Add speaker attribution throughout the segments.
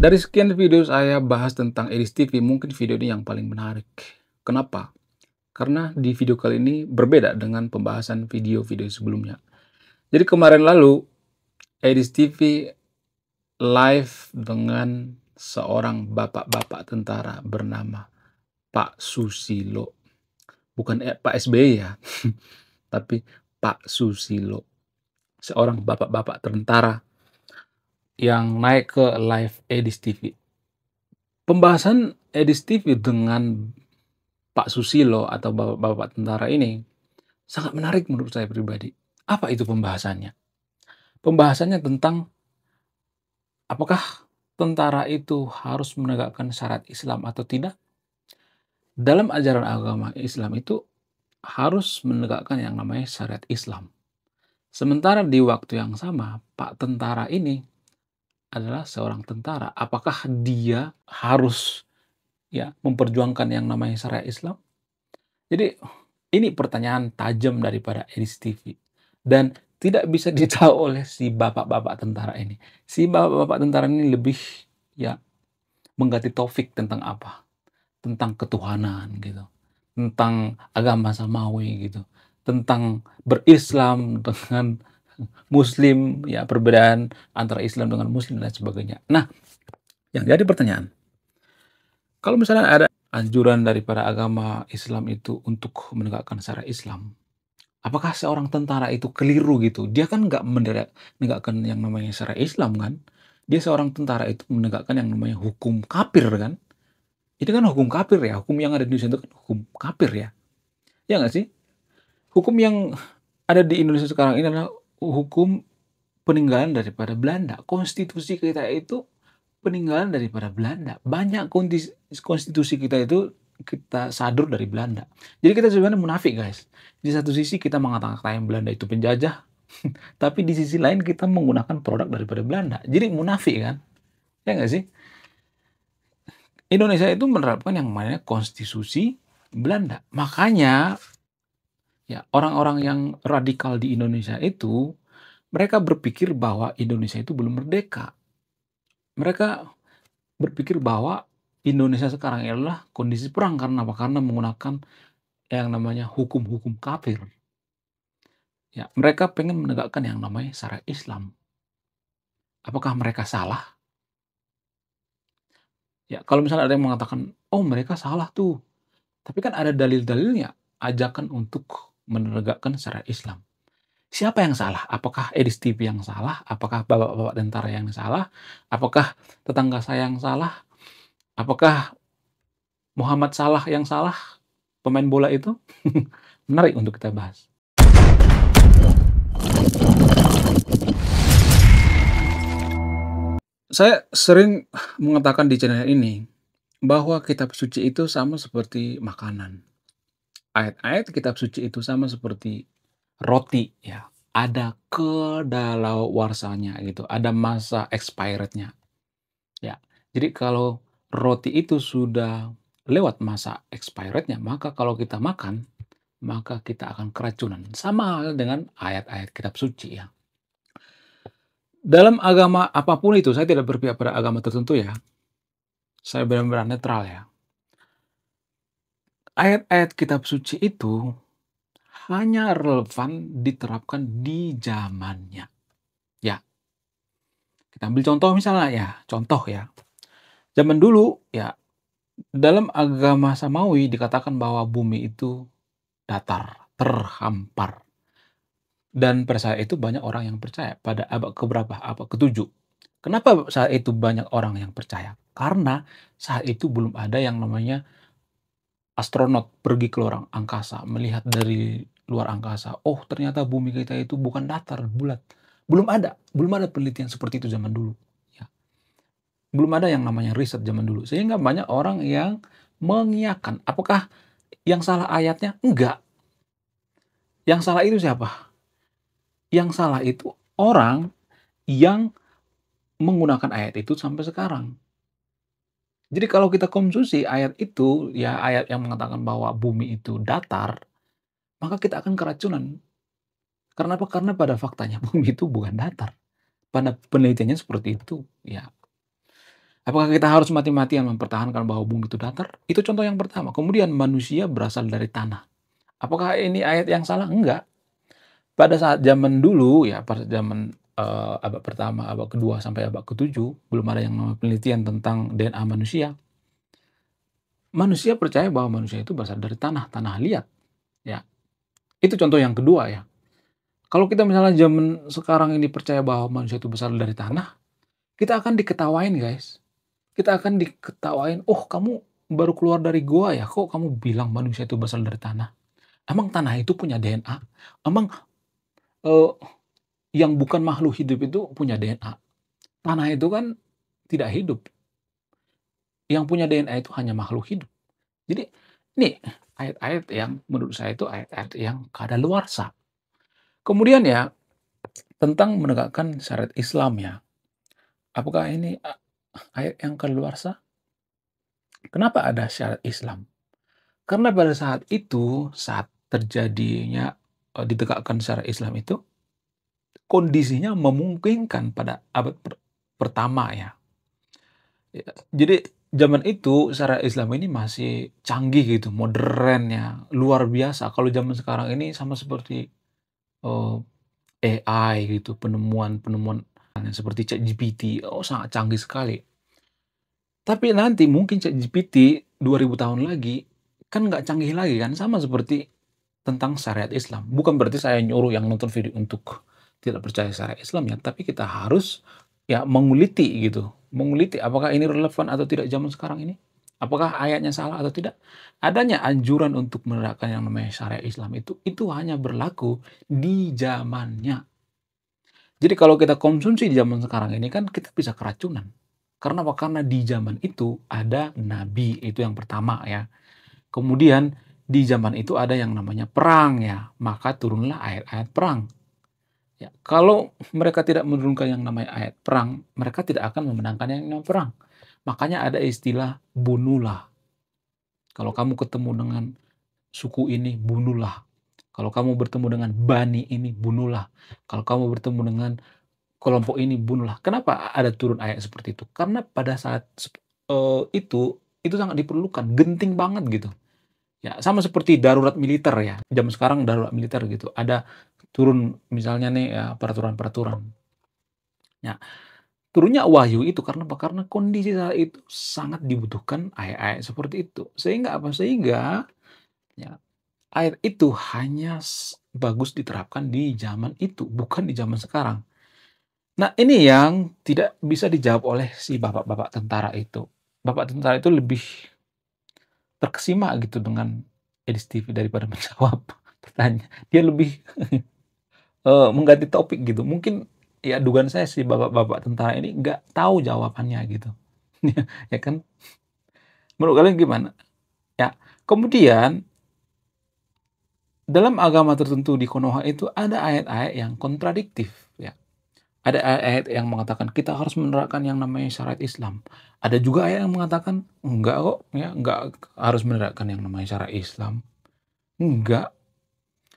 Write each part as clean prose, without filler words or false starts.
Speaker 1: Dari sekian video saya bahas tentang Edis TV, mungkin video ini yang paling menarik. Kenapa? Karena di video kali ini berbeda dengan pembahasan video-video sebelumnya. Jadi kemarin lalu, Edis TV live dengan seorang bapak-bapak tentara bernama Pak Susilo. Bukan Pak SBY ya, tapi Pak Susilo. Seorang bapak-bapak tentara yang naik ke live Edis TV. Pembahasan Edis TV dengan Pak Susilo atau bapak-bapak tentara ini sangat menarik menurut saya pribadi. Apa itu pembahasannya? Pembahasannya tentang apakah tentara itu harus menegakkan syariat Islam atau tidak? Dalam ajaran agama Islam itu harus menegakkan yang namanya syariat Islam. Sementara di waktu yang sama, Pak tentara ini adalah seorang tentara. Apakah dia harus memperjuangkan yang namanya syariat Islam? Jadi ini pertanyaan tajam daripada Edis TV dan tidak bisa dijawab oleh si bapak-bapak tentara ini. Si bapak-bapak tentara ini lebih mengganti topik tentang apa? Tentang ketuhanan gitu. Tentang agama samawi gitu. Tentang berislam dengan Muslim, perbedaan antara Islam dengan Muslim dan sebagainya. Nah, yang jadi pertanyaan, kalau misalnya ada anjuran daripada agama Islam itu untuk menegakkan syariat Islam, apakah seorang tentara itu keliru gitu? Dia kan nggak menegakkan yang namanya syariat Islam kan? Dia seorang tentara itu menegakkan yang namanya hukum kafir kan? Itu kan hukum kafir ya, hukum yang ada di Indonesia itu kan hukum kafir ya. Ya nggak sih? Hukum yang ada di Indonesia sekarang ini adalah hukum peninggalan daripada Belanda. Konstitusi kita itu peninggalan daripada Belanda. Banyak konstitusi kita itu kita sadur dari Belanda. Jadi kita sebenarnya munafik guys. Di satu sisi kita mengatakan Belanda itu penjajah, tapi di sisi lain kita menggunakan produk daripada Belanda. Jadi munafik kan? Ya nggak sih? Indonesia itu menerapkan yang namanya konstitusi Belanda. Makanya orang-orang yang radikal di Indonesia itu mereka berpikir bahwa Indonesia itu belum merdeka. Mereka berpikir bahwa Indonesia sekarang adalah kondisi perang karena apa? Karena menggunakan yang namanya hukum-hukum kafir. Ya, mereka pengen menegakkan yang namanya syariat Islam. Apakah mereka salah? Ya, kalau misalnya ada yang mengatakan, oh mereka salah tuh. Tapi kan ada dalil-dalilnya, ajakan untuk menegakkan syariat Islam. Siapa yang salah? Apakah Edis TV yang salah? Apakah bapak-bapak tentara yang salah? Apakah tetangga saya yang salah? Apakah Muhammad Salah yang salah? Pemain bola itu? Menarik untuk kita bahas. Saya sering mengatakan di channel ini bahwa kitab suci itu sama seperti makanan. Ayat-ayat kitab suci itu sama seperti roti ya. Ada kedaluarsanya gitu, ada masa expirednya. Ya. Jadi kalau roti itu sudah lewat masa expirednya, maka kalau kita makan, maka kita akan keracunan. Sama hal dengan ayat-ayat kitab suci ya. Dalam agama apapun itu, saya tidak berpihak pada agama tertentu ya. Saya benar-benar netral ya. Ayat-ayat kitab suci itu hanya relevan diterapkan di zamannya. Ya. Kita ambil contoh misalnya ya, contoh ya. Zaman dulu ya, dalam agama Samawi dikatakan bahwa bumi itu datar, terhampar. Dan pada saat itu banyak orang yang percaya. Pada abad keberapa? Abad ke-7. Kenapa saat itu banyak orang yang percaya? Karena saat itu belum ada yang namanya astronot pergi ke luar angkasa, melihat dari luar angkasa. Oh, ternyata bumi kita itu bukan datar, bulat. Belum ada penelitian seperti itu zaman dulu. Ya. Belum ada yang namanya riset zaman dulu. Sehingga banyak orang yang mengiyakan. Apakah yang salah ayatnya? Enggak. Yang salah itu siapa? Yang salah itu orang yang menggunakan ayat itu sampai sekarang. Jadi kalau kita konsumsi ayat itu, ya ayat yang mengatakan bahwa bumi itu datar, maka kita akan keracunan. Karena apa? Karena pada faktanya bumi itu bukan datar. Pada penelitiannya seperti itu. Ya. Apakah kita harus mati-matian mempertahankan bahwa bumi itu datar? Itu contoh yang pertama. Kemudian manusia berasal dari tanah. Apakah ini ayat yang salah? Enggak. Pada saat zaman dulu ya, pada zaman abad pertama, abad kedua sampai abad ketujuh, belum ada yang namanya penelitian tentang DNA manusia. Manusia percaya bahwa manusia itu berasal dari tanah, tanah liat. Ya, itu contoh yang kedua ya. Kalau kita misalnya zaman sekarang ini percaya bahwa manusia itu berasal dari tanah, kita akan diketawain guys. Kita akan diketawain, oh kamu baru keluar dari gua ya, kok kamu bilang manusia itu berasal dari tanah? Emang tanah itu punya DNA? Emang eh, yang bukan makhluk hidup itu punya DNA? Tanah itu kan tidak hidup. Yang punya DNA itu hanya makhluk hidup. Jadi ini ayat-ayat yang menurut saya itu ayat-ayat yang kadaluarsa. Kemudian ya, tentang menegakkan syariat Islam ya. Apakah ini ayat yang kadaluarsa? Kenapa ada syariat Islam? Karena pada saat itu, saat terjadinya ditegakkan syariat Islam itu, kondisinya memungkinkan pada abad pertama ya. Jadi zaman itu syariat Islam ini masih canggih gitu, modern ya, luar biasa. Kalau zaman sekarang ini sama seperti eh, AI gitu, penemuan-penemuan seperti ChatGPT, oh sangat canggih sekali. Tapi nanti mungkin ChatGPT 2000 tahun lagi kan nggak canggih lagi kan, sama seperti tentang syariat Islam. Bukan berarti saya nyuruh yang nonton video untuk tidak percaya syariat Islam ya, tapi kita harus ya menguliti gitu. Menguliti apakah ini relevan atau tidak zaman sekarang ini? Apakah ayatnya salah atau tidak? Adanya anjuran untuk menerapkan yang namanya syariat Islam itu hanya berlaku di zamannya. Jadi kalau kita konsumsi di zaman sekarang ini kan kita bisa keracunan. Karena apa? Karena di zaman itu ada nabi, itu yang pertama ya. Kemudian di zaman itu ada yang namanya perang ya, maka turunlah ayat-ayat perang. Ya, kalau mereka tidak menurunkan yang namanya ayat perang, mereka tidak akan memenangkan yang namanya perang. Makanya ada istilah bunuhlah. Kalau kamu ketemu dengan suku ini, bunuhlah. Kalau kamu bertemu dengan bani ini, bunuhlah. Kalau kamu bertemu dengan kelompok ini, bunuhlah. Kenapa ada turun ayat seperti itu? Karena pada saat itu sangat diperlukan, genting banget gitu. Ya, sama seperti darurat militer ya. Zaman sekarang darurat militer gitu. Ada turun misalnya nih ya peraturan-peraturan. Ya, turunnya wahyu itu karena apa? Karena kondisi saat itu sangat dibutuhkan ayat-ayat seperti itu. Sehingga apa? Sehingga ya ayat itu hanya bagus diterapkan di zaman itu, bukan di zaman sekarang. Nah, ini yang tidak bisa dijawab oleh si bapak-bapak tentara itu. Bapak tentara itu lebih terkesima gitu dengan Edis TV daripada menjawab pertanyaan. Dia lebih mengganti topik gitu. Mungkin ya dugaan saya si bapak-bapak tentara ini nggak tahu jawabannya gitu. Ya kan? Menurut kalian gimana? Ya. Kemudian dalam agama tertentu di Konoha itu ada ayat-ayat yang kontradiktif ya. Ada ayat-ayat yang mengatakan kita harus menerapkan yang namanya syariat Islam. Ada juga ayat yang mengatakan enggak kok ya, enggak harus menerapkan yang namanya syariat Islam. Enggak.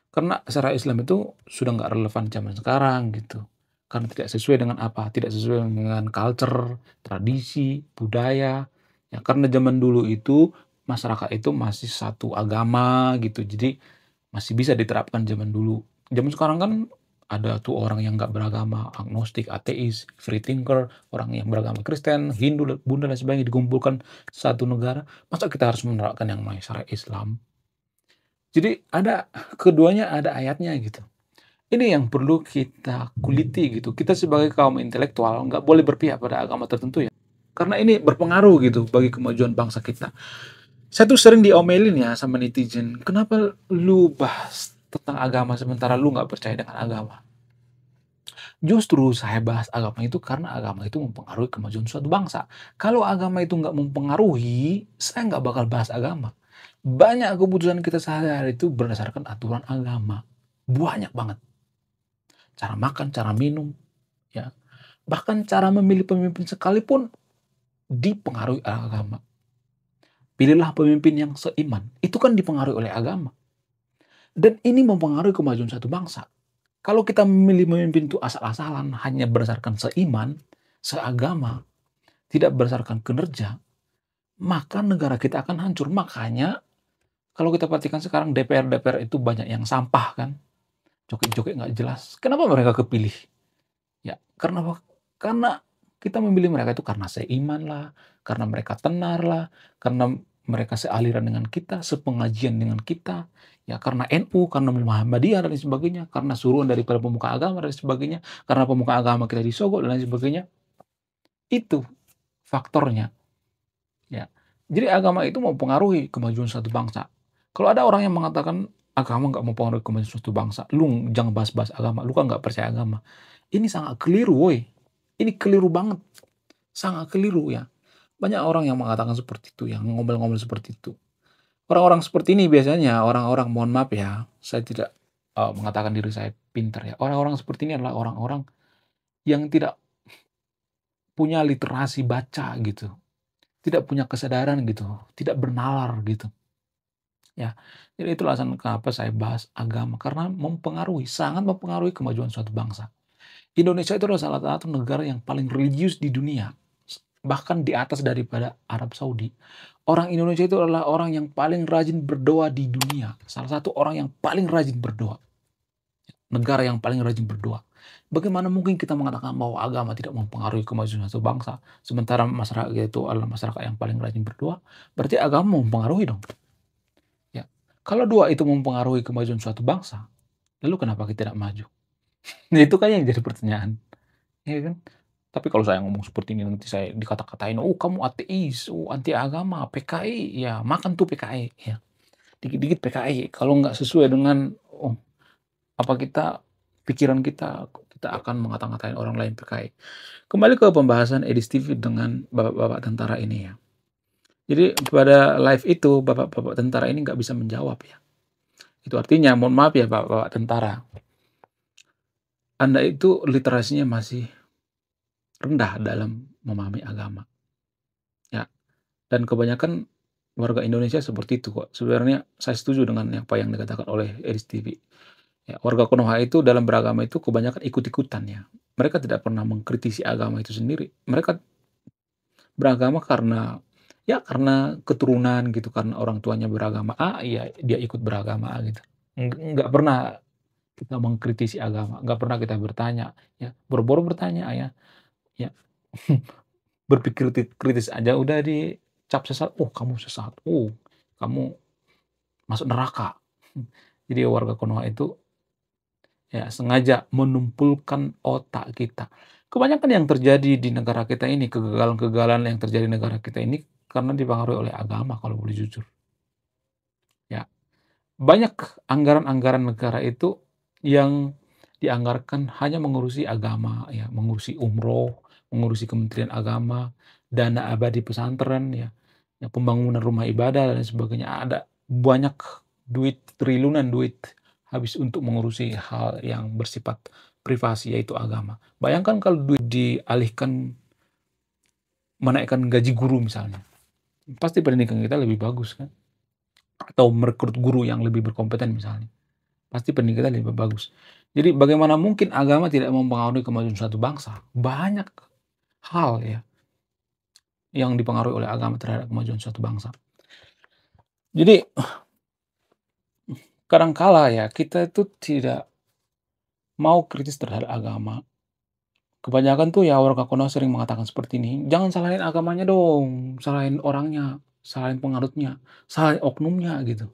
Speaker 1: Karena syariat Islam itu sudah nggak relevan zaman sekarang gitu. Karena tidak sesuai dengan apa? Tidak sesuai dengan culture, tradisi, budaya. Ya, karena zaman dulu itu masyarakat itu masih satu agama gitu. Jadi masih bisa diterapkan zaman dulu. Zaman sekarang kan ada tuh orang yang nggak beragama, agnostik, ateis, free thinker, orang yang beragama Kristen, Hindu, Buddha dan sebagainya dikumpulkan satu negara. Masa kita harus menerapkan yang namanya syariat Islam? Jadi ada keduanya ada ayatnya gitu. Ini yang perlu kita kuliti gitu. Kita sebagai kaum intelektual nggak boleh berpihak pada agama tertentu ya. Karena ini berpengaruh gitu bagi kemajuan bangsa kita. Saya tuh sering diomelin ya sama netizen. Kenapa lu bahas tentang agama sementara lu nggak percaya dengan agama? Justru saya bahas agama itu karena agama itu mempengaruhi kemajuan suatu bangsa. Kalau agama itu nggak mempengaruhi, saya nggak bakal bahas agama. Banyak keputusan kita sehari-hari itu berdasarkan aturan agama. Banyak banget. Cara makan, cara minum, ya. Bahkan cara memilih pemimpin sekalipun dipengaruhi agama. Pilihlah pemimpin yang seiman. Itu kan dipengaruhi oleh agama. Dan ini mempengaruhi kemajuan satu bangsa. Kalau kita memilih pemimpin itu asal-asalan, hanya berdasarkan seiman, seagama, tidak berdasarkan kinerja, maka negara kita akan hancur. Makanya kalau kita perhatikan sekarang DPR-DPR itu banyak yang sampah kan, joget-joget nggak jelas. Kenapa mereka kepilih? Ya, karena karena kita memilih mereka itu karena seiman lah, karena mereka tenar lah, karena mereka sealiran dengan kita, sepengajian dengan kita, ya karena NU, karena Muhammadiyah dan lain sebagainya, karena suruhan daripada pemuka agama dan sebagainya, karena pemuka agama kita disogok dan lain sebagainya. Itu faktornya, ya. Jadi agama itu mempengaruhi kemajuan suatu bangsa. Kalau ada orang yang mengatakan agama nggak mempengaruhi kemajuan suatu bangsa, lu jangan bahas-bahas agama, lu kan nggak percaya agama. Ini sangat keliru, woi. Ini keliru banget. Sangat keliru ya. Banyak orang yang mengatakan seperti itu, yang ngomel-ngomel seperti itu. Orang-orang seperti ini biasanya, orang-orang, mohon maaf ya, saya tidak mengatakan diri saya pintar ya. Orang-orang seperti ini adalah orang-orang yang tidak punya literasi baca gitu. Tidak punya kesadaran gitu. Tidak bernalar gitu. Ya, jadi itu alasan kenapa saya bahas agama. Karena mempengaruhi, sangat mempengaruhi kemajuan suatu bangsa. Indonesia itu adalah salah satu negara yang paling religius di dunia. Bahkan di atas daripada Arab Saudi. Orang Indonesia itu adalah orang yang paling rajin berdoa di dunia. Salah satu orang yang paling rajin berdoa. Negara yang paling rajin berdoa. Bagaimana mungkin kita mengatakan bahwa agama tidak mempengaruhi kemajuan suatu bangsa, sementara masyarakat itu adalah masyarakat yang paling rajin berdoa, berarti agama mempengaruhi dong. Ya. Kalau dua itu mempengaruhi kemajuan suatu bangsa, lalu kenapa kita tidak maju? Nah, itu kan yang jadi pertanyaan. Ya kan? Tapi kalau saya ngomong seperti ini nanti saya dikata-katain, "Oh, kamu ateis, oh, anti agama, PKI." Ya, makan tuh PKI, ya. Dikit-dikit PKI. Kalau nggak sesuai dengan apa pikiran kita, kita akan ngata-ngatain orang lain PKI. Kembali ke pembahasan Edis TV dengan bapak-bapak tentara ini ya. Jadi pada live itu bapak-bapak tentara ini nggak bisa menjawab ya. Itu artinya, mohon maaf ya bapak-bapak tentara, Anda itu literasinya masih rendah dalam memahami agama. Ya, dan kebanyakan warga Indonesia seperti itu kok. Sebenarnya saya setuju dengan apa yang dikatakan oleh Edis TV. Ya, warga Konoha itu dalam beragama itu kebanyakan ikut-ikutan ya. Mereka tidak pernah mengkritisi agama itu sendiri. Mereka beragama karena ya karena keturunan gitu, karena orang tuanya beragama A, ya dia ikut beragama A gitu. Nggak pernah kita mengkritisi agama, nggak pernah kita bertanya, ya boro-boro bertanya ya, ya berpikir kritis aja udah dicap sesat, "Oh kamu sesat, oh kamu masuk neraka." Jadi warga Konoha itu ya sengaja menumpulkan otak kita. Kebanyakan yang terjadi di negara kita ini, kegagalan-kegagalan yang terjadi di negara kita ini karena dipengaruhi oleh agama kalau boleh jujur. Ya, banyak anggaran-anggaran negara itu yang dianggarkan hanya mengurusi agama ya, mengurusi umroh, mengurusi Kementerian Agama, dana abadi pesantren ya, ya pembangunan rumah ibadah dan sebagainya. Ada banyak duit, triliunan duit habis untuk mengurusi hal yang bersifat privasi yaitu agama. Bayangkan kalau duit dialihkan menaikkan gaji guru misalnya, pasti pendidikan kita lebih bagus kan? Atau merekrut guru yang lebih berkompeten misalnya. Pasti pendidikan lebih bagus. Jadi bagaimana mungkin agama tidak mempengaruhi kemajuan suatu bangsa? Banyak hal ya yang dipengaruhi oleh agama terhadap kemajuan suatu bangsa. Jadi kadangkala ya kita itu tidak mau kritis terhadap agama. Kebanyakan tuh ya warga Konoha sering mengatakan seperti ini, "Jangan salahin agamanya dong, salahin orangnya, salahin penganutnya, salahin oknumnya," gitu.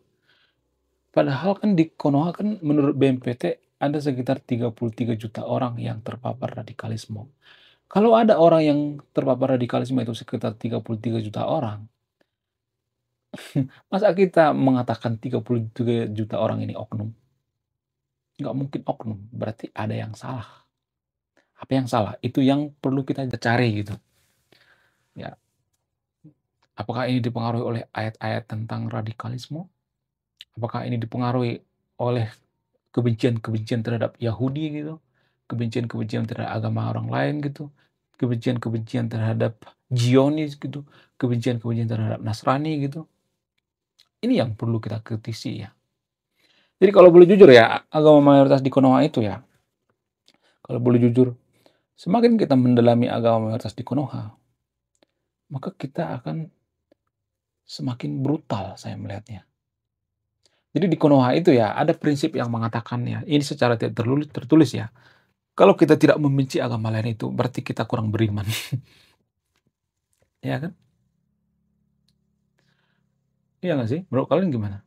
Speaker 1: Padahal kan di Konoha kan menurut BNPT ada sekitar 33 juta orang yang terpapar radikalisme. Kalau ada orang yang terpapar radikalisme itu sekitar 33 juta orang, masa kita mengatakan 33 juta orang ini oknum? Nggak mungkin oknum, berarti ada yang salah. Apa yang salah? Itu yang perlu kita cari gitu. Ya, apakah ini dipengaruhi oleh ayat-ayat tentang radikalisme? Apakah ini dipengaruhi oleh kebencian-kebencian terhadap Yahudi gitu? Kebencian-kebencian terhadap agama orang lain gitu? Kebencian-kebencian terhadap Zionis gitu? Kebencian-kebencian terhadap Nasrani gitu? Ini yang perlu kita kritisi ya. Jadi kalau boleh jujur ya, agama mayoritas di Konoha itu ya, kalau boleh jujur, semakin kita mendalami agama mayoritas di Konoha, maka kita akan semakin brutal saya melihatnya. Jadi di Konoha itu ya ada prinsip yang mengatakannya, ini secara tidak tertulis ya, kalau kita tidak membenci agama lain itu berarti kita kurang beriman, ya kan? Iya nggak sih? Menurut kalian gimana?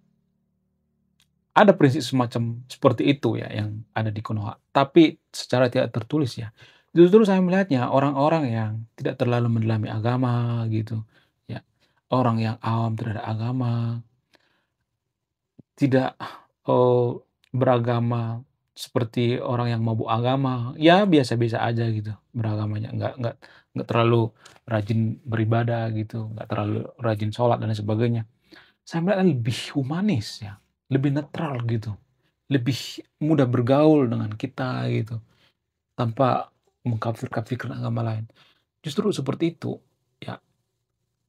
Speaker 1: Ada prinsip semacam seperti itu ya yang ada di Konoha, tapi secara tidak tertulis ya. Justru saya melihatnya orang-orang yang tidak terlalu mendalami agama gitu, ya, orang yang awam terhadap agama, tidak, beragama seperti orang yang mabuk agama, ya biasa-biasa aja gitu beragamanya, nggak terlalu rajin beribadah gitu, nggak terlalu rajin sholat dan lain sebagainya. Saya melihat lebih humanis ya, lebih netral gitu, lebih mudah bergaul dengan kita gitu, tanpa mengkafir-kafirkan agama lain. Justru seperti itu, ya.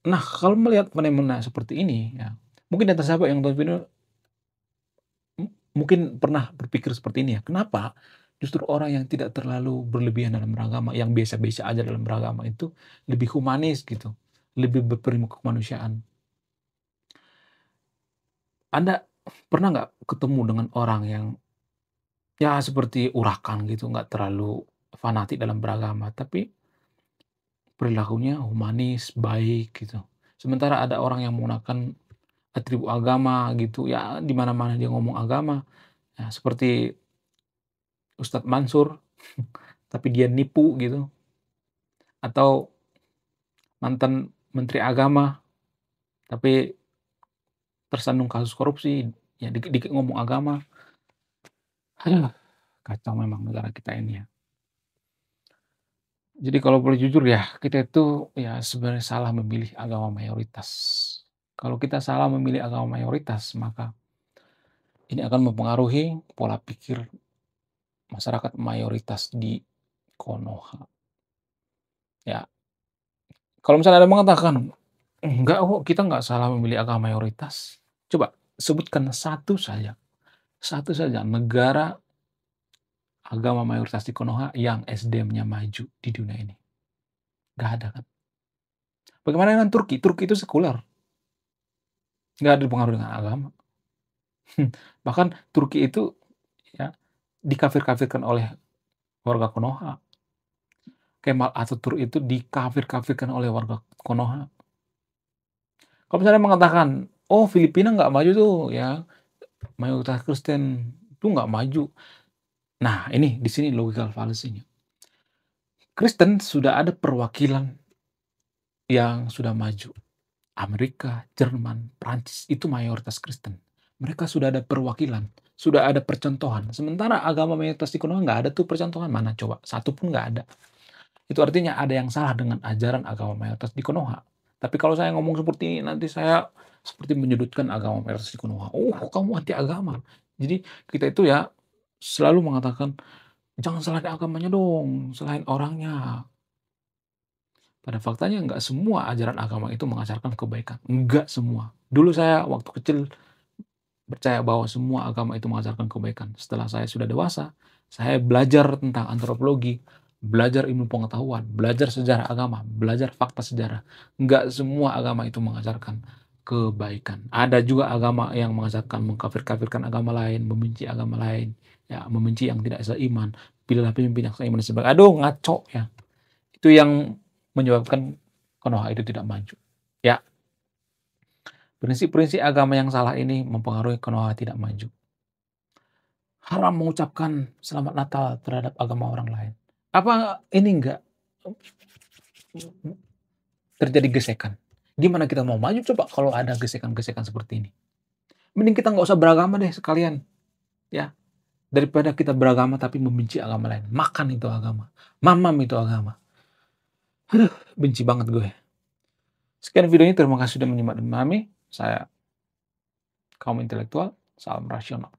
Speaker 1: Nah, kalau melihat fenomena seperti ini ya, mungkin di antara sahabat yang nonton video mungkin pernah berpikir seperti ini ya, kenapa justru orang yang tidak terlalu berlebihan dalam beragama, yang biasa-biasa aja dalam beragama itu lebih humanis gitu, lebih berprinsip kemanusiaan. Anda pernah nggak ketemu dengan orang yang ya seperti urakan gitu, nggak terlalu fanatik dalam beragama, tapi perilakunya humanis, baik gitu. Sementara ada orang yang menggunakan atribut agama gitu, ya di mana-mana dia ngomong agama, ya seperti Ustadz Mansur, tapi dia nipu gitu, atau mantan menteri agama, tapi tersandung kasus korupsi, ya dikit-dikit ngomong agama. Aduh, kacau memang negara kita ini ya. Jadi kalau boleh jujur ya, kita itu ya sebenarnya salah memilih agama mayoritas. Kalau kita salah memilih agama mayoritas, maka ini akan mempengaruhi pola pikir masyarakat mayoritas di Konoha. Ya, kalau misalnya ada mengatakan, "Enggak kok, kita nggak salah memilih agama mayoritas." Coba sebutkan satu saja negara agama mayoritas di Konoha yang SDM-nya maju di dunia ini. Nggak ada kan? Bagaimana dengan Turki? Turki itu sekuler, nggak ada pengaruh dengan agama. Bahkan Turki itu ya dikafir-kafirkan oleh warga Konoha. Kemal Atatürk itu dikafir-kafirkan oleh warga Konoha. Kalau misalnya mengatakan, "Oh, Filipina nggak maju tuh ya, mayoritas Kristen, itu nggak maju." Nah, ini di sini logical fallacy-nya. Kristen sudah ada perwakilan yang sudah maju. Amerika, Jerman, Prancis itu mayoritas Kristen. Mereka sudah ada perwakilan, sudah ada percontohan. Sementara agama mayoritas di Konoha nggak ada tuh percontohan, mana coba? Satu pun nggak ada. Itu artinya ada yang salah dengan ajaran agama mayoritas di Konoha. Tapi kalau saya ngomong seperti ini, nanti saya seperti menyudutkan agama mayoritas di Konoha. "Oh, kamu anti agama." Jadi kita itu ya selalu mengatakan, "Jangan salahin agamanya dong, salahin orangnya." Pada faktanya nggak semua ajaran agama itu mengajarkan kebaikan, nggak semua. Dulu saya waktu kecil percaya bahwa semua agama itu mengajarkan kebaikan. Setelah saya sudah dewasa, saya belajar tentang antropologi, belajar ilmu pengetahuan, belajar sejarah agama, belajar fakta sejarah. Nggak semua agama itu mengajarkan kebaikan. Ada juga agama yang mengajarkan mengkafir-kafirkan agama lain, membenci agama lain, ya membenci yang tidak seiman, pilihlah pemimpin yang seiman dan sebagainya. Aduh, ngaco ya. Itu yang menyebabkan Konoha itu tidak maju. Ya, prinsip-prinsip agama yang salah ini mempengaruhi Konoha tidak maju. Haram mengucapkan selamat Natal terhadap agama orang lain. Apa ini enggak terjadi gesekan? Gimana kita mau maju coba kalau ada gesekan-gesekan seperti ini? Mending kita nggak usah beragama deh sekalian, ya. Daripada kita beragama tapi membenci agama lain. Makan itu agama, mamam itu agama. Aduh, benci banget gue. Sekian videonya, terima kasih sudah menyimak dan memahami. Saya kaum intelektual, salam rasional.